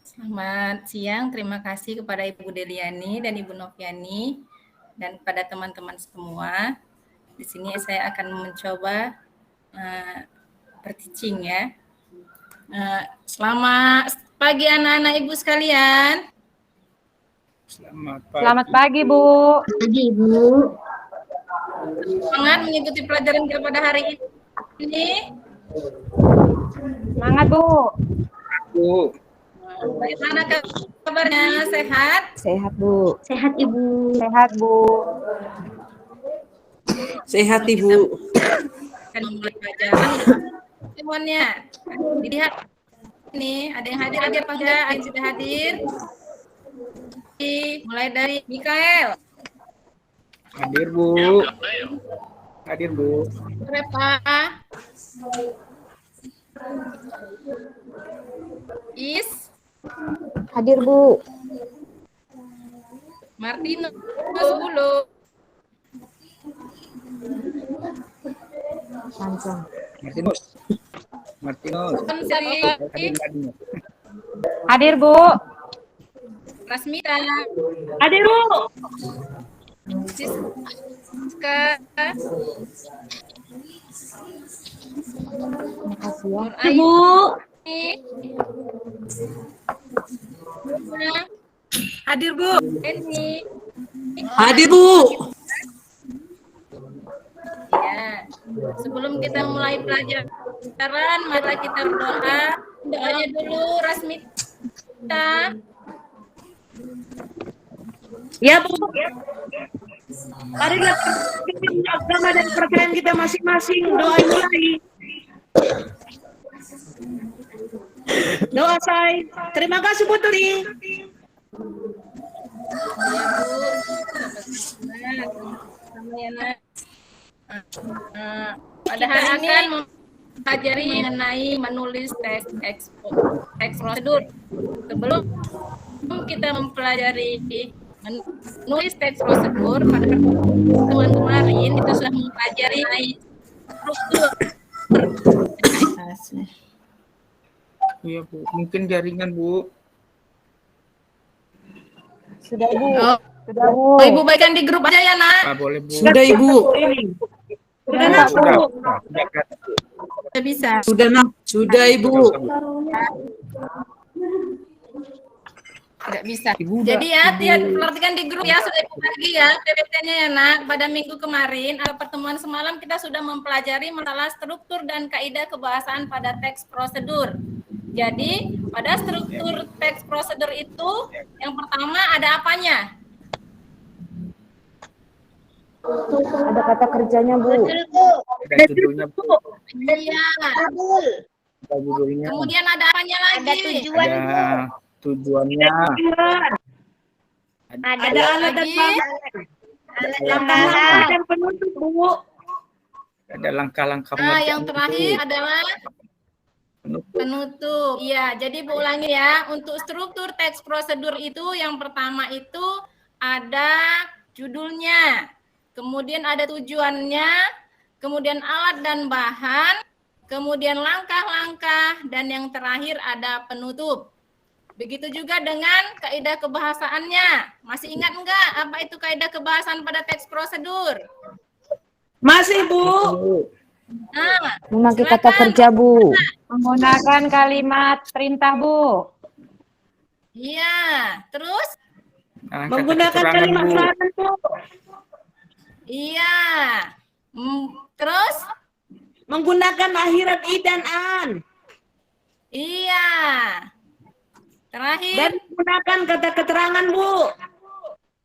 Selamat siang, terima kasih kepada Ibu Deliani dan Ibu Noviani dan pada teman-teman semua. Di sini saya akan mencoba berteaching ya. Selamat pagi anak-anak Ibu sekalian. Selamat pagi, Bu. Pagi, Bu. Semangat mengikuti pelajaran kita pada hari ini. Semangat, Bu. Bu. Bagaimana kabarnya? Sehat? Sehat, Bu. Sehat, Ibu. Sehat, Bu. Sehat, Ibu. Akan memulai pelajaran semuanya. Dilihat nih, ada yang hadir apa enggak? Ada yang sudah hadir? Mulai dari Mikael. Hadir, Bu. Hadir, Bu. Berapa? Is. Hadir, Bu. Martino 10. Langsung. Martinus. Hadir, Bu. Rasmita. Hadir, Bu. Siska. Makasih ya. Bu. Hadir, Bu. Eni. Hadir, Bu. Ya. Sebelum kita mulai pelajaran, mari kita berdoa. Doanya dulu, Rasmita. Ya, Bu. Marilah kita agama dan percayaan kita masing-masing. Doa mulai. Doa saya. Terima kasih, Putri. Pada hari ini mempelajari mengenai menulis teks prosedur. Sebelum kita mempelajari menulis teks prosedur, pada pertemuan kemarin kita sudah mempelajari struktur. Iya, Bu. Mungkin jaringan, Bu. Sudah, Bu. Oh. Sudah, Bu. Oh, Ibu baikkan di grup aja ya, Nak. Boleh, Bu. Sudah, Ibu. Sudah, Nak, Bu. Sudah bisa. Sudah, Nak. Sudah, Ibu. Tidak bisa. Ibu, Jadi ya, Ibu. perhatikan di grup ya, sudah Ibu bagi ya PPT-nya ya, Nak. Pada minggu kemarin atau pertemuan semalam kita sudah mempelajari masalah struktur dan kaidah kebahasaan pada teks prosedur. Jadi, pada struktur teks prosedur itu yang pertama ada apanya? Ada kata kerjanya, Bu. Ada judulnya, Bu. Iya. Ada judulnya. Kemudian ada apanya lagi? Ada tujuannya. Ada alat dan langkah-langkah dan penutup, Bu. Ada langkah-langkah. Nah, yang terakhir adalah penutup. Iya, jadi Bu ulangi ya. Untuk struktur teks prosedur itu yang pertama itu ada judulnya, kemudian ada tujuannya, kemudian alat dan bahan, kemudian langkah-langkah, dan yang terakhir ada penutup. Begitu juga dengan kaidah kebahasaannya. Masih ingat enggak apa itu kaidah kebahasaan pada teks prosedur? Masih, Bu. Nah, Memakai silakan. kata kerja, Bu. Menggunakan kalimat perintah, Bu. Iya, terus? Menggunakan kalimat saran, Bu. Iya. Terus? Menggunakan akhirat i dan an. Iya. Terakhir? Dan menggunakan kata keterangan, Bu.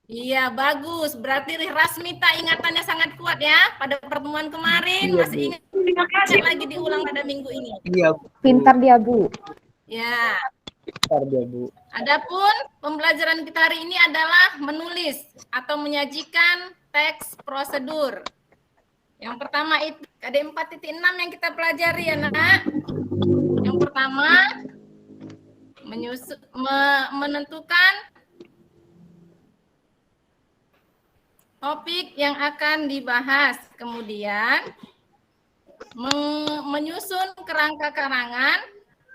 Iya, bagus. Berarti Rasmita ingatannya sangat kuat ya. Pada pertemuan kemarin Iya, masih Bu. ingat Terima kasih. lagi diulang pada minggu ini. Iya, Bu. Pintar dia, Bu. Ya. Pintar dia, Bu. Adapun pembelajaran kita hari ini adalah menulis atau menyajikan teks prosedur. Yang pertama itu KD 4.6 yang kita pelajari ya, Nak. Yang pertama menentukan topik yang akan dibahas, kemudian menyusun kerangka karangan,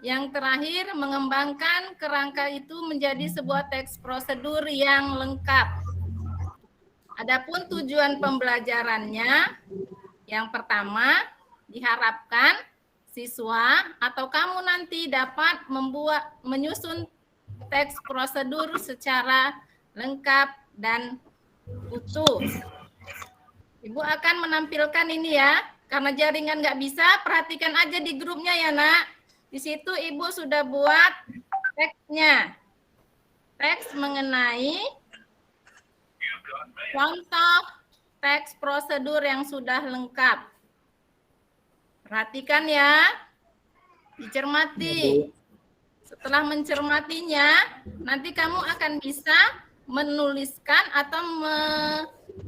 Yang terakhir, mengembangkan kerangka itu menjadi sebuah teks prosedur yang lengkap. Adapun tujuan pembelajarannya, yang pertama, diharapkan siswa atau kamu nanti dapat menyusun teks prosedur secara lengkap dan utuh. Ibu akan menampilkan ini ya, karena jaringan nggak bisa, perhatikan aja di grupnya ya nak. Di situ Ibu sudah buat teksnya. Teks mengenai contoh teks prosedur yang sudah lengkap. Perhatikan ya, dicermati. Setelah mencermatinya, nanti kamu akan bisa menuliskan atau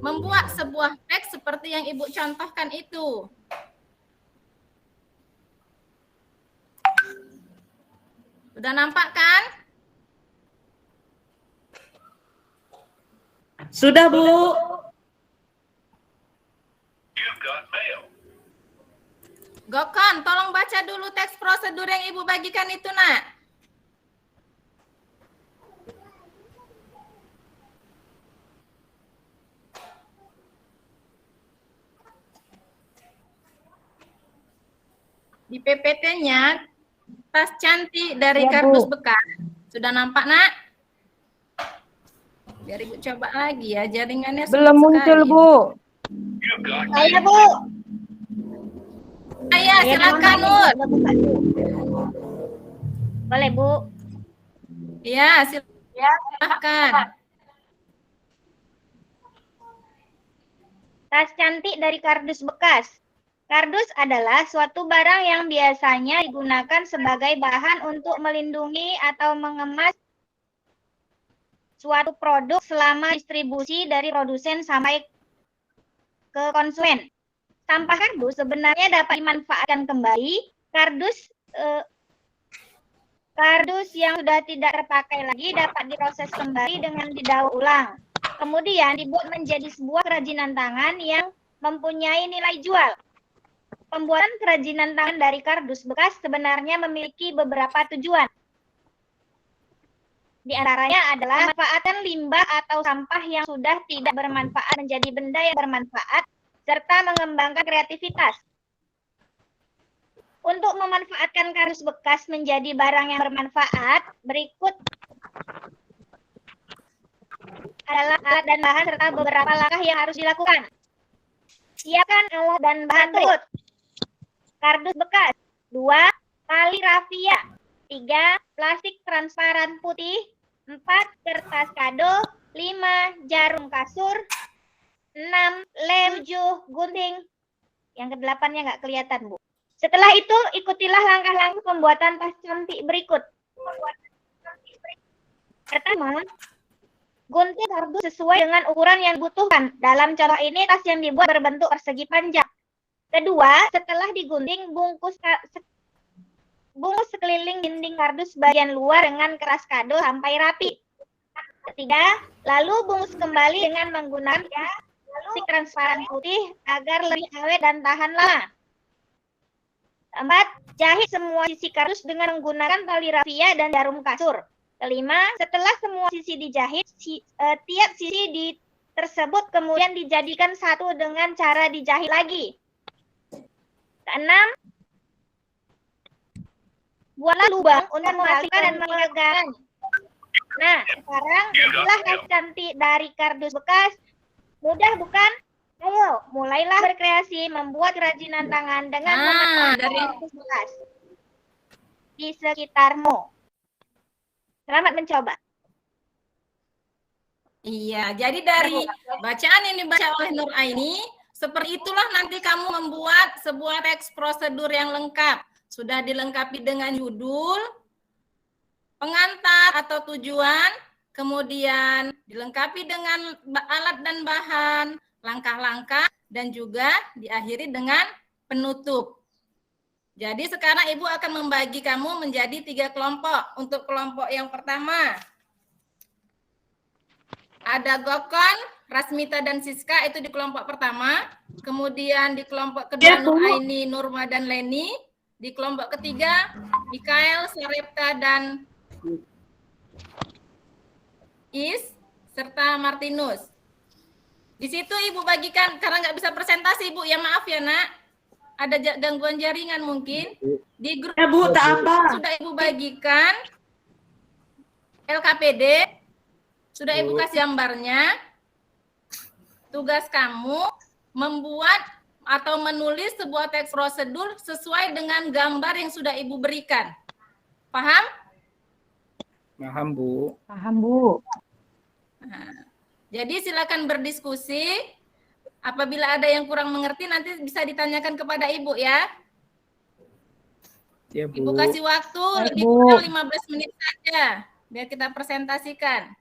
membuat sebuah teks seperti yang Ibu contohkan itu. Sudah nampak kan? Sudah, Bu. Gokon, tolong baca dulu teks prosedur yang Ibu bagikan itu, nak. Di PPT-nya, tas cantik dari Ya, kardus Bu. bekas. Sudah nampak, nak? Biar Ibu coba lagi ya, jaringannya sulit Belum muncul, sekali. Bu. Saya, Bu. Iya, silakan, Nur. Boleh, Bu. Iya, silakan. Tas cantik dari kardus bekas. Kardus adalah suatu barang yang biasanya digunakan sebagai bahan untuk melindungi atau mengemas suatu produk selama distribusi dari produsen sampai ke konsumen. Sampah kardus sebenarnya dapat dimanfaatkan kembali. Kardus yang sudah tidak terpakai lagi dapat diproses kembali dengan didaur ulang. Kemudian dibuat menjadi sebuah kerajinan tangan yang mempunyai nilai jual. Pembuatan kerajinan tangan dari kardus bekas sebenarnya memiliki beberapa tujuan. Di antaranya adalah memanfaatkan limbah atau sampah yang sudah tidak bermanfaat menjadi benda yang bermanfaat, serta mengembangkan kreativitas. Untuk memanfaatkan kardus bekas menjadi barang yang bermanfaat, berikut adalah alat dan bahan serta beberapa langkah yang harus dilakukan. Siapkan alat dan bahan berikut. Kardus bekas. 2. Tali rafia. 3. Plastik transparan putih. 4. Kertas kado. 5. Jarum kasur. 6. Lem. 7. Gunting. Yang ke-8-nya nggak kelihatan, Bu. Setelah itu, ikutilah langkah-langkah pembuatan tas cantik berikut. Pertama, gunting kardus sesuai dengan ukuran yang dibutuhkan. Dalam contoh ini, tas yang dibuat berbentuk persegi panjang. Kedua, setelah digunting, bungkus sekeliling dinding kardus bagian luar dengan keras kado sampai rapi. Ketiga, lalu bungkus kembali dengan menggunakan plastik transparan putih agar lebih awet dan tahan lama. 4. Jahit semua sisi kardus dengan menggunakan tali rafia dan jarum kasur. Kelima, setelah semua sisi dijahit, tiap sisi tersebut kemudian dijadikan satu dengan cara dijahit lagi. Keenam, buatlah lubang untuk memasukkan dan menyegarkan. Nah, sekarang jadilah tas cantik dari kardus bekas. Mudah bukan? Ayo, mulailah berkreasi membuat kerajinan tangan dengan menggunakan kardus bekas di sekitarmu. Selamat mencoba. Iya, jadi dari bacaan yang dibaca oleh Nur Aini, seperti itulah nanti kamu membuat sebuah teks prosedur yang lengkap. Sudah dilengkapi dengan judul, pengantar atau tujuan, kemudian dilengkapi dengan alat dan bahan, langkah-langkah, dan juga diakhiri dengan penutup. Jadi sekarang Ibu akan membagi kamu menjadi 3 kelompok. Untuk kelompok yang pertama, ada Gokon, Rasmita, dan Siska, itu di kelompok pertama. Kemudian di kelompok kedua, Nur Aini, Nurma, dan Leni. Di kelompok ketiga, Mikael, Sarepta, dan Is, serta Martinus. Di situ Ibu bagikan, karena nggak bisa presentasi Ibu, ya maaf ya nak. Ada gangguan jaringan mungkin. Di grup Ya Bu, tak apa. sudah Ibu bagikan LKPD, sudah Ibu kasih gambarnya. Tugas kamu membuat atau menulis sebuah teks prosedur sesuai dengan gambar yang sudah Ibu berikan. Paham? Paham, Bu. Paham, Bu. Nah, jadi silakan berdiskusi. Apabila ada yang kurang mengerti nanti bisa ditanyakan kepada Ibu ya. Ya, Bu. Ibu kasih waktu Baik, lebih Bu. kurang 15 menit saja biar kita presentasikan.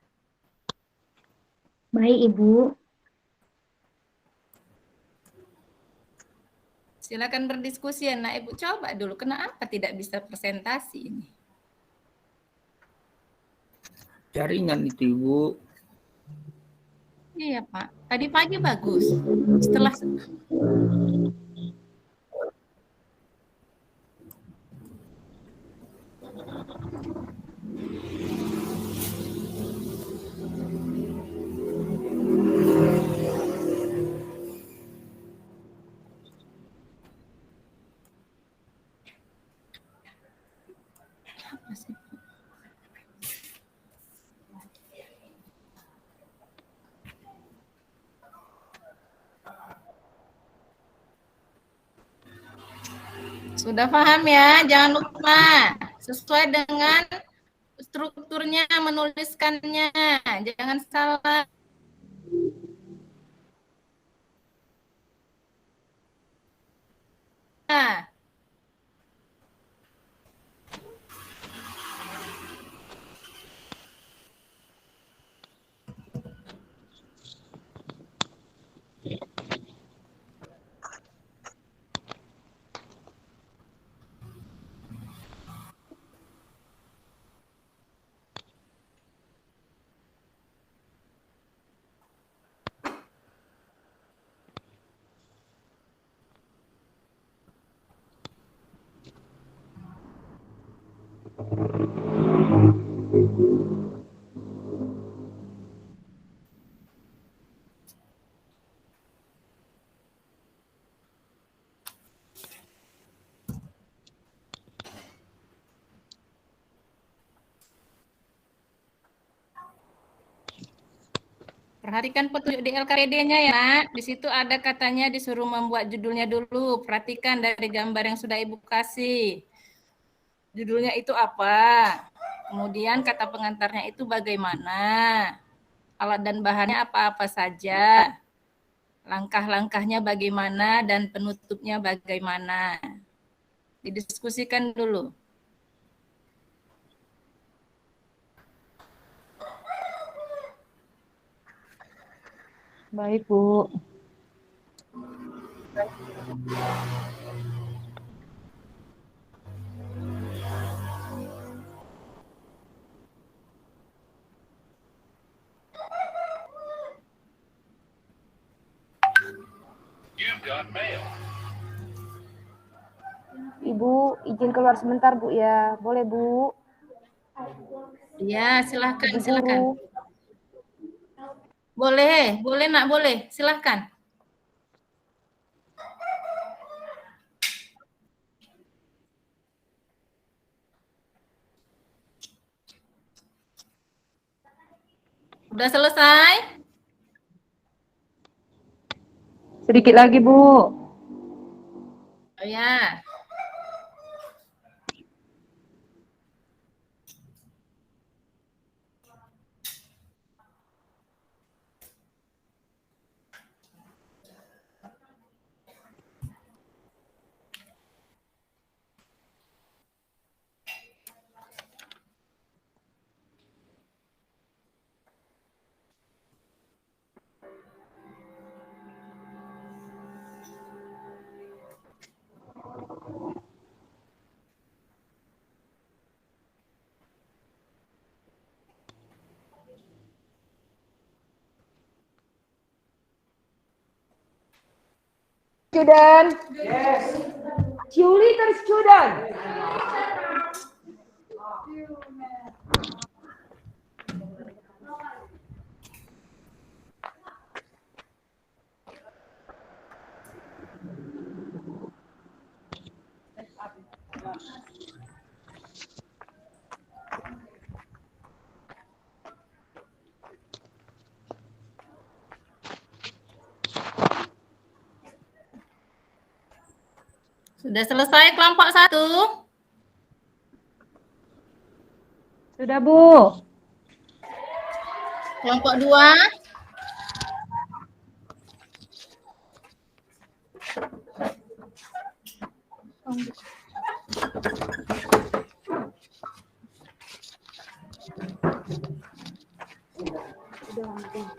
Baik, Ibu. Silakan berdiskusi ya, nak. Ibu coba dulu kenapa tidak bisa presentasi ini. Jaringan itu, Ibu. Iya, Pak. Tadi pagi bagus. Setelah apa sih? Sudah paham ya? Jangan lupa sesuai dengan strukturnya menuliskannya. Jangan salah. Perhatikan petunjuk di LKPD-nya ya, Nak. Di situ ada katanya disuruh membuat judulnya dulu. Perhatikan dari gambar yang sudah Ibu kasih. Judulnya itu apa? Kemudian kata pengantarnya itu bagaimana? Alat dan bahannya apa-apa saja? Langkah-langkahnya bagaimana dan penutupnya bagaimana? Didiskusikan dulu. Baik, Bu. Ibu, izin keluar sebentar, Bu ya. Boleh, Bu? Ya, silahkan, Ibu silahkan. Guru. Boleh, boleh nak, boleh. Silahkan. Udah selesai? Sedikit lagi, Bu. Oh ya. Student. Few little student. Sudah selesai kelompok 1? Sudah, Bu. Kelompok 2?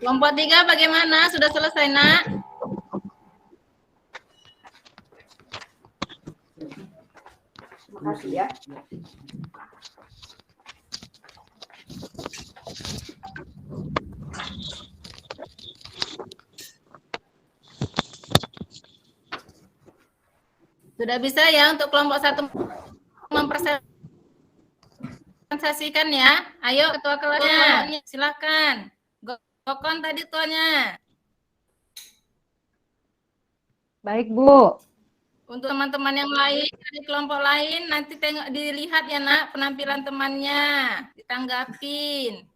Kelompok 3 bagaimana? Sudah selesai, Nak? Makasih ya. Sudah bisa ya untuk kelompok 1 mempresentasikan ya. Ayo ketua kelasnya, silakan. Gokon tadi tuanya. Baik, Bu. Untuk teman-teman yang lain dari kelompok lain nanti tengok dilihat ya Nak penampilan temannya, ditanggapin.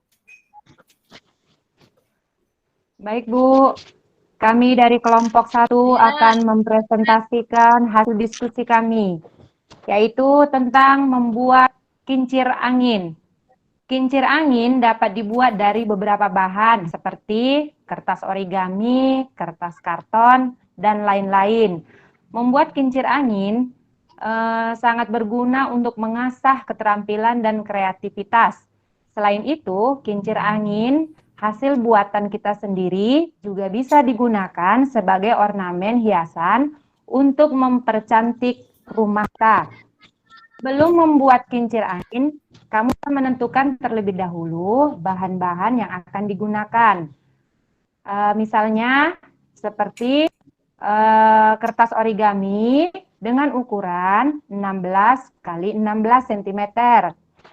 Baik, Bu. Kami dari kelompok 1 Ya. akan mempresentasikan hasil diskusi kami, yaitu tentang membuat kincir angin. Kincir angin dapat dibuat dari beberapa bahan seperti kertas origami, kertas karton, dan lain-lain. Membuat kincir angin sangat berguna untuk mengasah keterampilan dan kreativitas. Selain itu, kincir angin hasil buatan kita sendiri juga bisa digunakan sebagai ornamen hiasan untuk mempercantik rumah kita. Belum membuat kincir angin, kamu akan menentukan terlebih dahulu bahan-bahan yang akan digunakan. Misalnya seperti kertas origami dengan ukuran 16 x 16 cm.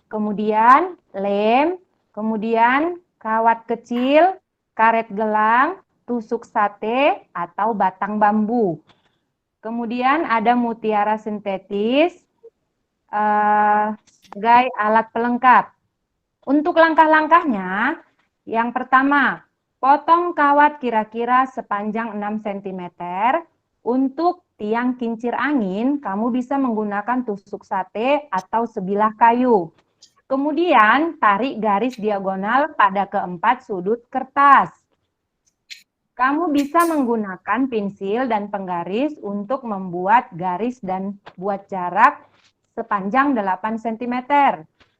Kemudian lem, kemudian kawat kecil, karet gelang, tusuk sate atau batang bambu. Kemudian ada mutiara sintetis sebagai alat pelengkap. Untuk langkah-langkahnya, yang pertama, potong kawat kira-kira sepanjang 6 cm. Untuk tiang kincir angin, kamu bisa menggunakan tusuk sate atau sebilah kayu. Kemudian, tarik garis diagonal pada keempat sudut kertas. Kamu bisa menggunakan pensil dan penggaris untuk membuat garis dan buat jarak sepanjang 8 cm.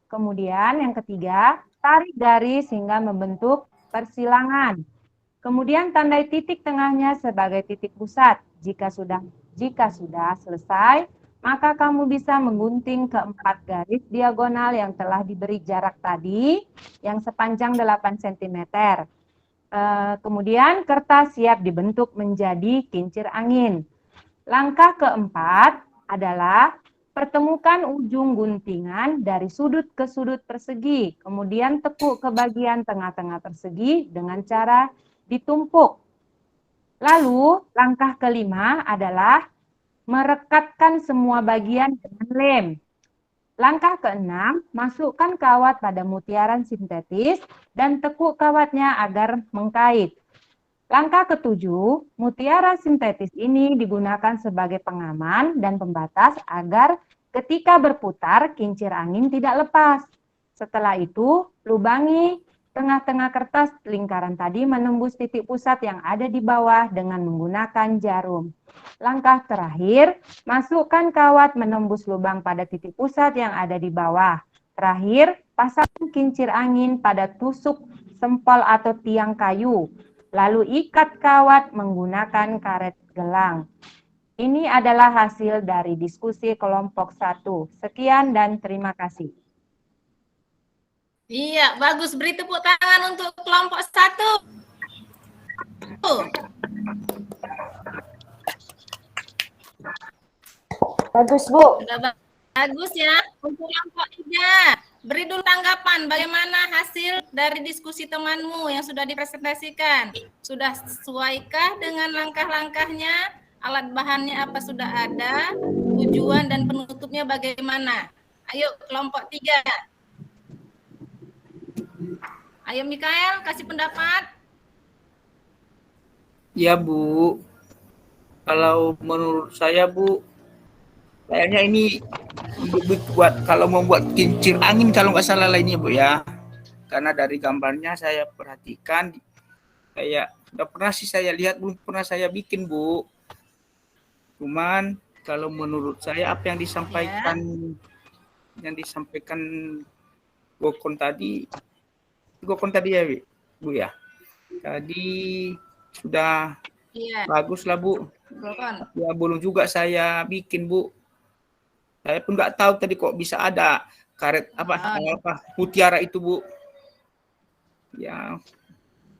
Kemudian yang ketiga, tarik garis hingga membentuk persilangan. Kemudian tandai titik tengahnya sebagai titik pusat. Jika sudah selesai, maka kamu bisa menggunting keempat garis diagonal yang telah diberi jarak tadi yang sepanjang 8 cm. Kemudian kertas siap dibentuk menjadi kincir angin. Langkah keempat adalah pertemukan ujung guntingan dari sudut ke sudut persegi, kemudian tekuk ke bagian tengah-tengah persegi dengan cara ditumpuk. Lalu langkah kelima adalah merekatkan semua bagian dengan lem. Langkah keenam, masukkan kawat pada mutiara sintetis dan tekuk kawatnya agar mengkait. Langkah ketujuh, mutiara sintetis ini digunakan sebagai pengaman dan pembatas agar ketika berputar kincir angin tidak lepas. Setelah itu, lubangi tengah-tengah kertas lingkaran tadi menembus titik pusat yang ada di bawah dengan menggunakan jarum. Langkah terakhir, masukkan kawat menembus lubang pada titik pusat yang ada di bawah. Terakhir, pasang kincir angin pada tusuk sempol atau tiang kayu. Lalu ikat kawat menggunakan karet gelang. Ini adalah hasil dari diskusi kelompok 1. Sekian dan terima kasih. Iya, bagus. Beri tepuk tangan untuk kelompok 1. Bagus, Bu. Sudah bagus ya. Untuk kelompok 3, beri dulu tanggapan bagaimana hasil dari diskusi temanmu yang sudah dipresentasikan. Sudah sesuaikah dengan langkah-langkahnya? Alat bahannya apa sudah ada? Tujuan dan penutupnya bagaimana? Ayo kelompok 3. Ayo Mikael, kasih pendapat. Ya Bu, kalau menurut saya Bu, kayaknya ini kalau membuat kincir angin kalau nggak salah lainnya Bu ya. Karena dari gambarnya saya perhatikan, kayak udah pernah sih saya lihat, belum pernah saya bikin Bu. Cuman kalau menurut saya apa yang disampaikan Gokon tadi ya Bu ya. Tadi sudah bagus lah Bu. Ya belum juga saya bikin Bu. Saya pun nggak tahu tadi kok bisa ada karet apa mutiara itu Bu. Ya.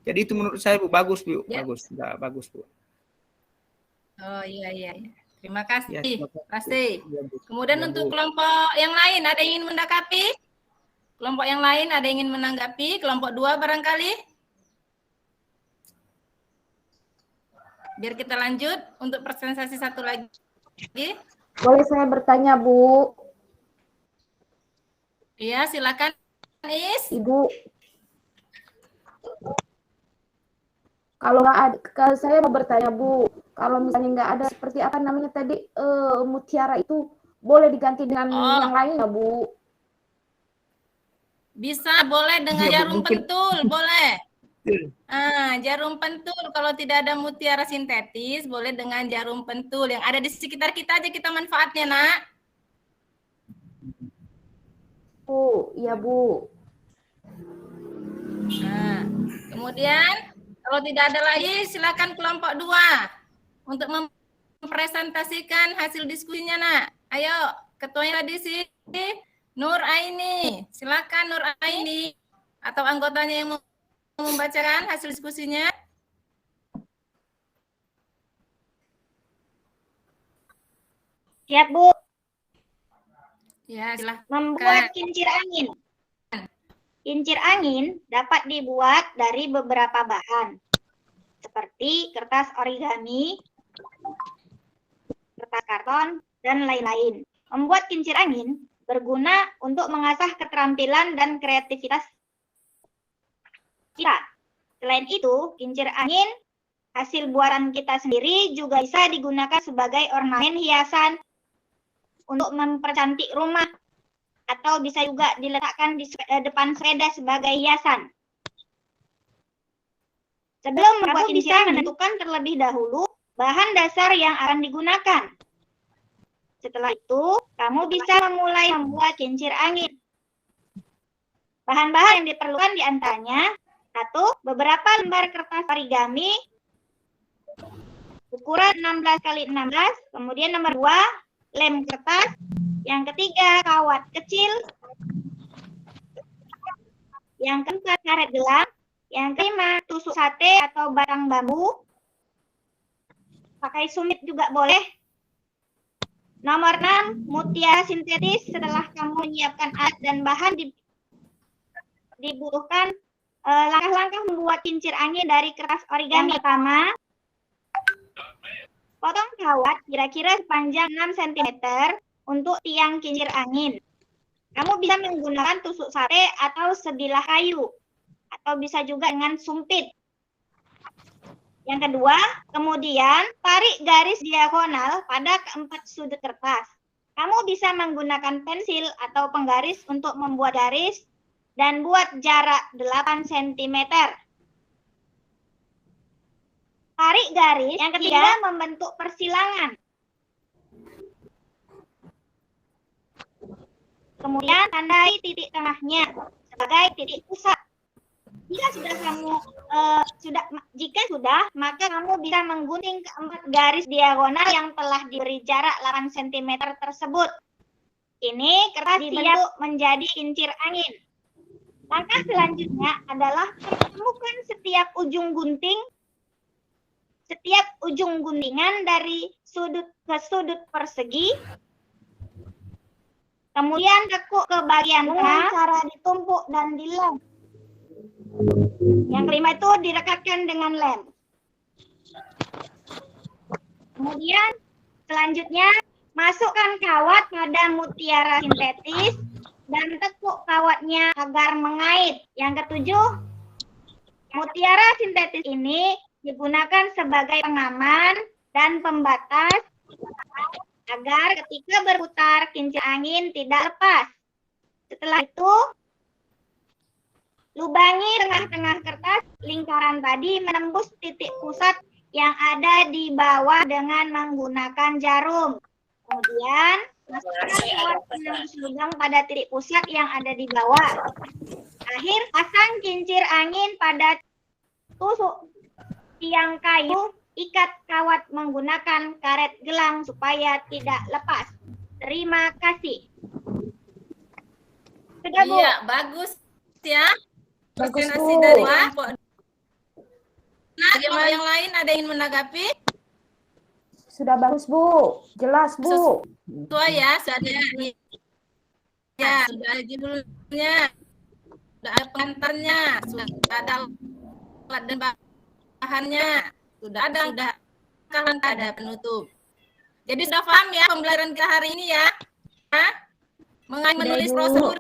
Jadi itu menurut saya Bu bagus Bu, bagus, sudah bagus Bu. Oh iya. Terima kasih. Ya, Terima kasih. Ya, Bu. Kemudian Ya, untuk Bu. kelompok yang lain ada yang ingin menanggapi? Kelompok yang lain ada yang ingin menanggapi? Kelompok 2 barangkali? Biar kita lanjut untuk presentasi satu lagi. Boleh saya bertanya, Bu? Iya, silakan Is. Ibu. Kalau nggak ada, saya mau bertanya Bu, kalau misalnya nggak ada seperti apa namanya tadi mutiara itu boleh diganti dengan yang lain nggak Bu? Bisa, boleh dengan Ya, jarum mungkin. pentul, boleh. Jarum pentul kalau tidak ada mutiara sintetis, boleh dengan jarum pentul yang ada di sekitar kita aja kita manfaatnya, Nak. Bu, iya Bu. Nah, kemudian kalau tidak ada lagi, silakan kelompok 2 untuk mempresentasikan hasil diskusinya, Nak. Ayo, ketuanya tadi sih Nur Aini. Silakan Nur Aini atau anggotanya yang mau membacakan hasil diskusinya. Siap, Bu. Ya, silakan. Membuat kincir angin. Kincir angin dapat dibuat dari beberapa bahan, seperti kertas origami, kertas karton, dan lain-lain. Membuat kincir angin berguna untuk mengasah keterampilan dan kreativitas kita. Selain itu, kincir angin hasil buatan kita sendiri juga bisa digunakan sebagai ornamen hiasan untuk mempercantik rumah, atau bisa juga diletakkan di depan sepeda sebagai hiasan. Sebelum membuat kincir angin, menentukan terlebih dahulu bahan dasar yang akan digunakan. Setelah itu, kamu bisa memulai membuat kincir angin. Bahan-bahan yang diperlukan diantaranya, 1. Beberapa lembar kertas origami ukuran 16x16, kemudian nomor 2, lem kertas. Yang ketiga, kawat kecil. Yang keempat, karet gelang. Yang kelima, tusuk sate atau batang bambu. Pakai sumit juga boleh. Nomor 6, mutiara sintetis. Setelah kamu menyiapkan alat dan bahan, dibutuhkan langkah-langkah membuat kincir angin dari kertas origami. Yang pertama, potong kawat kira-kira sepanjang 6 cm untuk tiang kincir angin. Kamu bisa menggunakan tusuk sate atau sebilah kayu, atau bisa juga dengan sumpit. Yang kedua, kemudian tarik garis diagonal pada keempat sudut kertas. Kamu bisa menggunakan pensil atau penggaris untuk membuat garis dan buat jarak 8 cm. Tarik garis. Yang ketiga, membentuk persilangan. Kemudian tandai titik tengahnya sebagai titik pusat. Jika sudah, maka kamu bisa menggunting keempat garis diagonal yang telah diberi jarak 8 cm tersebut. Ini kertas dibentuk menjadi kincir angin. Langkah selanjutnya adalah menemukan setiap ujung guntingan dari sudut ke sudut persegi Kemudian tekuk ke bagian tengah, cara ditumpuk dan dilem. Yang kelima itu direkatkan dengan lem. Kemudian selanjutnya masukkan kawat pada mutiara sintetis dan tekuk kawatnya agar mengait. Yang ketujuh, mutiara sintetis ini digunakan sebagai pengaman dan pembatas agar ketika berputar kincir angin tidak lepas. Setelah itu, lubangi tengah-tengah kertas lingkaran tadi menembus titik pusat yang ada di bawah dengan menggunakan jarum. Kemudian, masukkan kawat penembus lubang pada titik pusat yang ada di bawah. Akhir, pasang kincir angin pada tusuk tiang kayu. Ikat kawat menggunakan karet gelang supaya tidak lepas. Terima kasih. Sudah, Bu? Iya, bagus ya. Bagus, Presentasi Bu. dari kelompok. Nah, bagaimana yang lain ada yang menanggapi? Sudah bagus, Bu. Jelas, Bu. Sesuai ya, sudah ya, sudah ada judulnya, sudah ada pengantarnya, sudah ada alat dan bahannya, sudah ada penutup. Jadi sudah paham ya pembelajaran kita hari ini ya? Hah? Mengenai menulis Ibu. prosedur.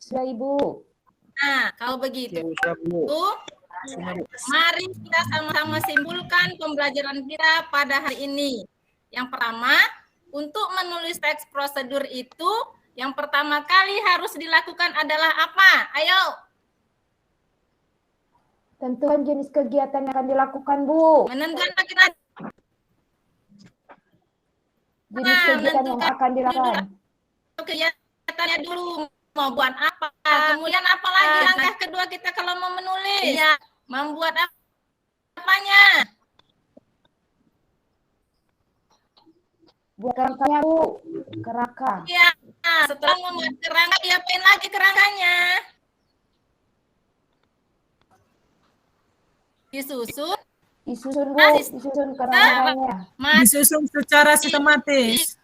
Sudah, Ibu. Nah, kalau begitu, Ya, Bu. mari kita sama-sama simpulkan pembelajaran kita pada hari ini. Yang pertama, untuk menulis teks prosedur itu, yang pertama kali harus dilakukan adalah apa? Ayo. Tentukan jenis kegiatan yang akan dilakukan, Bu. Menentukan kita Jenis kegiatan yang akan dilakukan. kegiatannya dulu, mau buat apa. Kemudian apa lagi langkah kedua kita kalau mau menulis? Iya, membuat apanya? Buat kerangkanya, Bu. Kerangka. Iya, setelah membuat kerangka, siapin lagi kerangkanya. Disusun, Bu. Disusun kerangkanya. Disusun secara sistematis.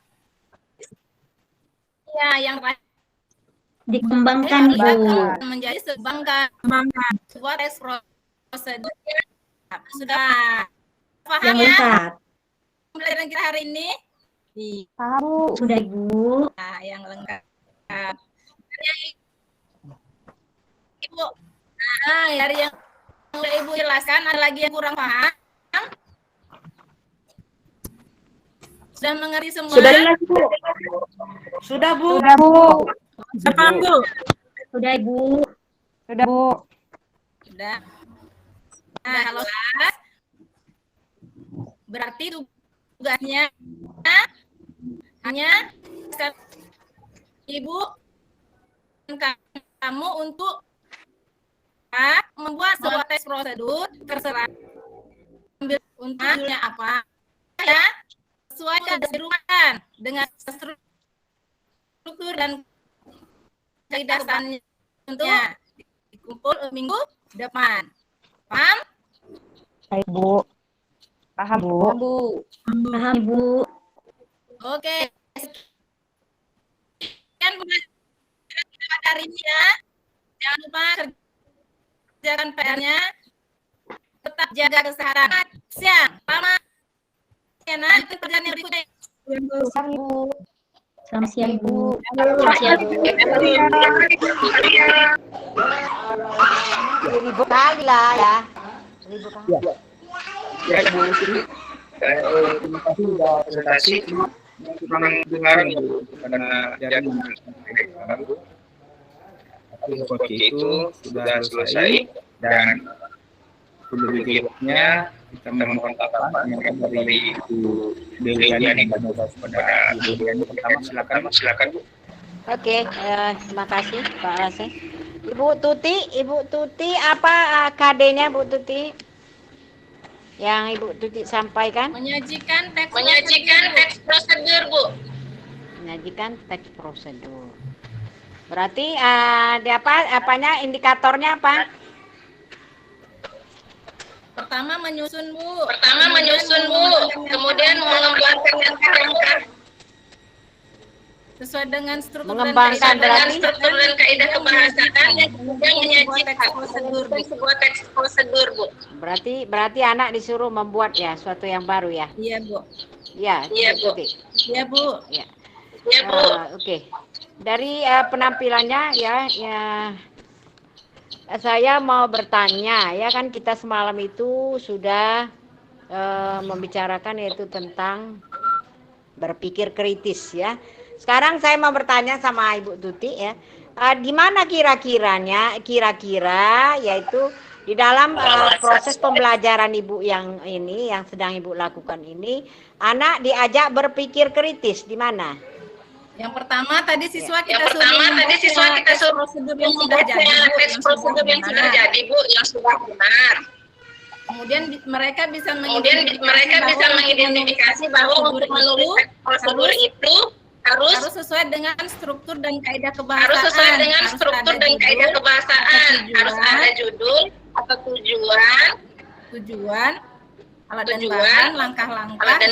Ya, yang Dikembangkan, Bu. menjadi sebuah teks prosedur. Sudah paham Yang ya lengkap. pembelajaran kita hari ini? Paham, Bu. Sudah, Bu. Nah, yang lengkap. Dari Ibu, dari yang udah Ibu jelaskan, ada lagi yang kurang paham? Sudah mengerti semua? Sudah jelas, Bu. Sudah, Bu. Sudah, Bu. Sudah paham, Bu? Sudah, Bu. Sudah, Bu. Sudah. Nah, kalau jelas, berarti tugasnya hanya Ibu dan kamu untuk membuat sebuah teks prosedur terserah ambil untuknya apa ya, sesuaikan dan dirumuskan dengan struktur dan dasarnya tentunya dikumpul minggu depan. Paham? Baik, Bu. Paham, Bu. Paham, Bu. Paham, Bu. Oke. Sekian pembelajaran kita pada hari ini ya. Jangan lupa kerjakan PR-nya. Tetap jaga kesehatan. Siang. Selamat. Ya, nanti perjalanan berikutnya. Siang, Bu. Selamat siang, Bu. Selamat siang, Bu. Ribut kali lah ya. Ribut kali. Ya, Ibu Sri. Terima kasih sudah presentasi. Kurang dengar Bu, karena jaringan. Tapi seperti itu sudah selesai dan lebih-lebihnya kita memohon maaf dari Ibu Deliani yang menjawab pada Ibu Deliani. Pertama silakan Bu. Oke, terima kasih Pak Asep. Ibu Tuti apa KD-nya Bu Tuti? Yang Ibu Tuti sampaikan? Menyajikan teks prosedur, Bu. Menyajikan teks prosedur. Berarti apanya indikatornya apa? Pertama menyusun, Bu. Kemudian mengembangkan kerangka. sesuai dengan struktur Mengembangkan dan kaidah kebahasaan dan kemudian menyajikan sebuah teks prosedur, Bu. Berarti anak disuruh membuat ya suatu yang baru ya. Iya, Bu. Ya, Iya, Bu. Tuti. Iya, Bu. Ya. Iya, Bu. Oke. Dari penampilannya ya saya mau bertanya ya, kan kita semalam itu sudah membicarakan yaitu tentang berpikir kritis ya. Sekarang saya mau bertanya sama Ibu Tuti ya, di mana kira-kira yaitu di dalam proses pembelajaran Ibu yang ini, yang sedang Ibu lakukan ini, anak diajak berpikir kritis di mana? Yang pertama tadi siswa kita suruh prosedur yang sudah jadi, Bu, yang sudah benar. Kemudian mereka bisa mengidentifikasi bahwa untuk menulis prosedur itu harus sesuai dengan struktur dan kaidah kebahasaan. Harus ada judul atau tujuan, alat dan bahan, langkah-langkah,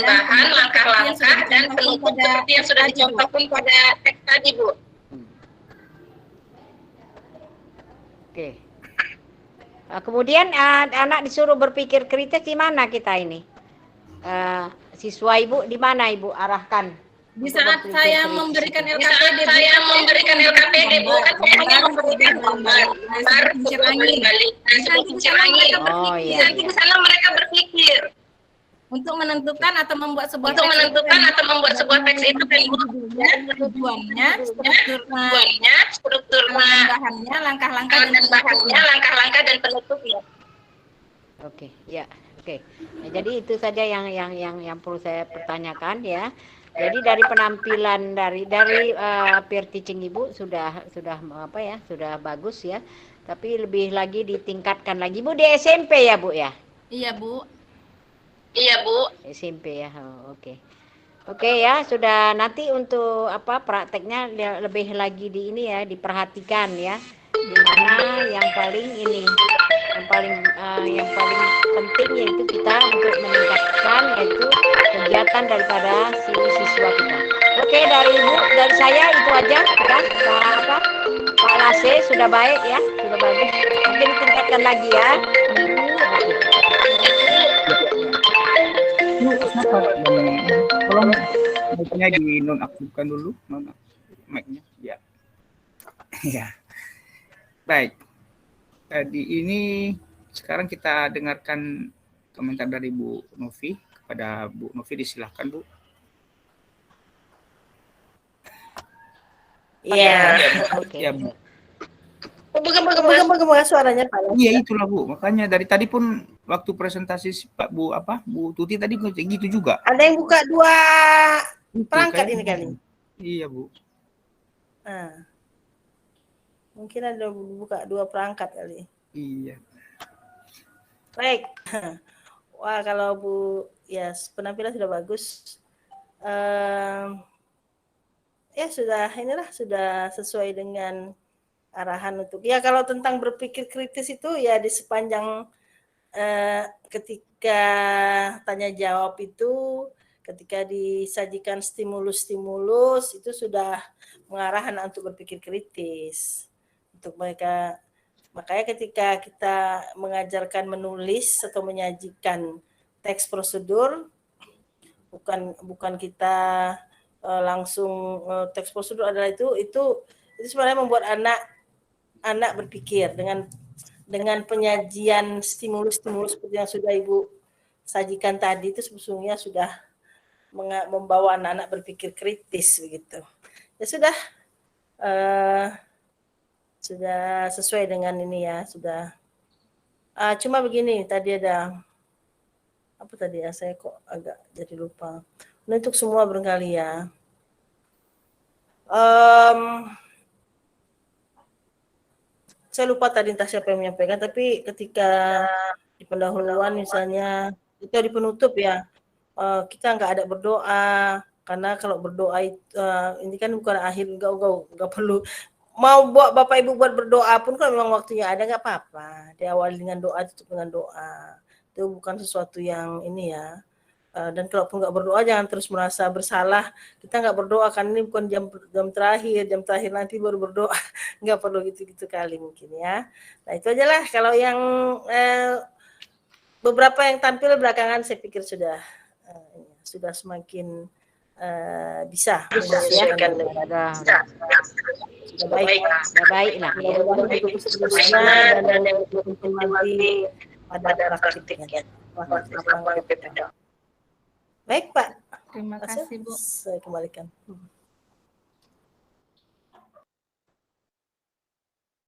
dan penutup seperti yang sudah dicontohkan pada teks tadi, Bu. Oke. Kemudian anak disuruh berpikir kritis di mana kita ini? Siswa Ibu di mana Ibu arahkan? Di saat saya memberikan LKPD, Bu, kan saya hanya memberikan gambar kincir angin. Nanti di sana mereka berpikir untuk menentukan atau membuat sebuah teks itu kan tujuannya, strukturnya, bahannya, langkah-langkah dan penutupnya. Oke, ya, oke. Nah, jadi itu saja yang perlu saya pertanyakan ya. Jadi dari penampilan dari peer teaching Ibu sudah apa ya, sudah bagus ya. Tapi lebih lagi ditingkatkan lagi. Bu di SMP ya, Bu ya? Iya, Bu. SMP ya. Oh, oke. Oke ya, sudah. Nanti untuk prakteknya lebih lagi di ini ya, diperhatikan ya. Di mana yang paling penting yaitu kita untuk meningkatkan yaitu kegiatan daripada si siswa kita. Oke, dari saya itu aja ya. Pak Lase sudah baik ya, sudah bagus. Mungkin ditingkatkan lagi ya. Tolong mic-nya dinonaktifkan dulu, mic-nya. Ya. Ya. Baik. Tadi ini sekarang kita dengarkan komentar dari Bu Novi. Kepada Bu Novi disilahkan, Bu. Iya. Ya, Bu. Bukan suaranya Pak. Iya, itulah, Bu. Makanya dari tadi pun waktu presentasi Bu Tuti tadi gitu juga. Ada yang buka dua perangkat ini kali. Iya, Bu. Nah. Mungkin ada buka dua perangkat kali. Iya. Baik. Wah, kalau Bu ya penampilan sudah bagus. Ya sudah sesuai dengan arahan untuk ya kalau tentang berpikir kritis itu ya di sepanjang ketika tanya jawab itu ketika disajikan stimulus itu sudah mengarah anak untuk berpikir kritis untuk mereka. Makanya ketika kita mengajarkan menulis atau menyajikan teks prosedur bukan kita langsung teks prosedur adalah itu sebenarnya membuat anak berpikir dengan penyajian stimulus seperti yang sudah Ibu sajikan tadi itu sebetulnya sudah membawa anak-anak berpikir kritis begitu. Ya sudah sesuai dengan ini ya, sudah. Cuma begini, tadi ada apa tadi ya? Saya kok agak jadi lupa. Nah, untuk semua barangkali ya. Saya lupa tadi entah siapa yang menyampaikan, tapi ketika di pendahuluan misalnya itu di penutup ya, kita nggak ada berdoa karena kalau berdoa ini kan bukan akhir, nggak perlu. Mau buat Bapak Ibu buat berdoa pun kalau memang waktunya ada nggak apa-apa. Diawali dengan doa, tutup dengan doa. Itu bukan sesuatu yang ini ya. Dan kalaupun nggak berdoa jangan terus merasa bersalah. Kita nggak berdoa kan ini bukan jam terakhir nanti baru berdoa. Nggak perlu gitu-gitu kali mungkin ya. Nah itu aja lah. Kalau yang beberapa yang tampil belakangan saya pikir sudah semakin bisa menyesuaikan dengan sudah baik lah ya. Dan nanti pada praktiknya. Baik Pak. Terima kasih Bu. Saya kembalikan.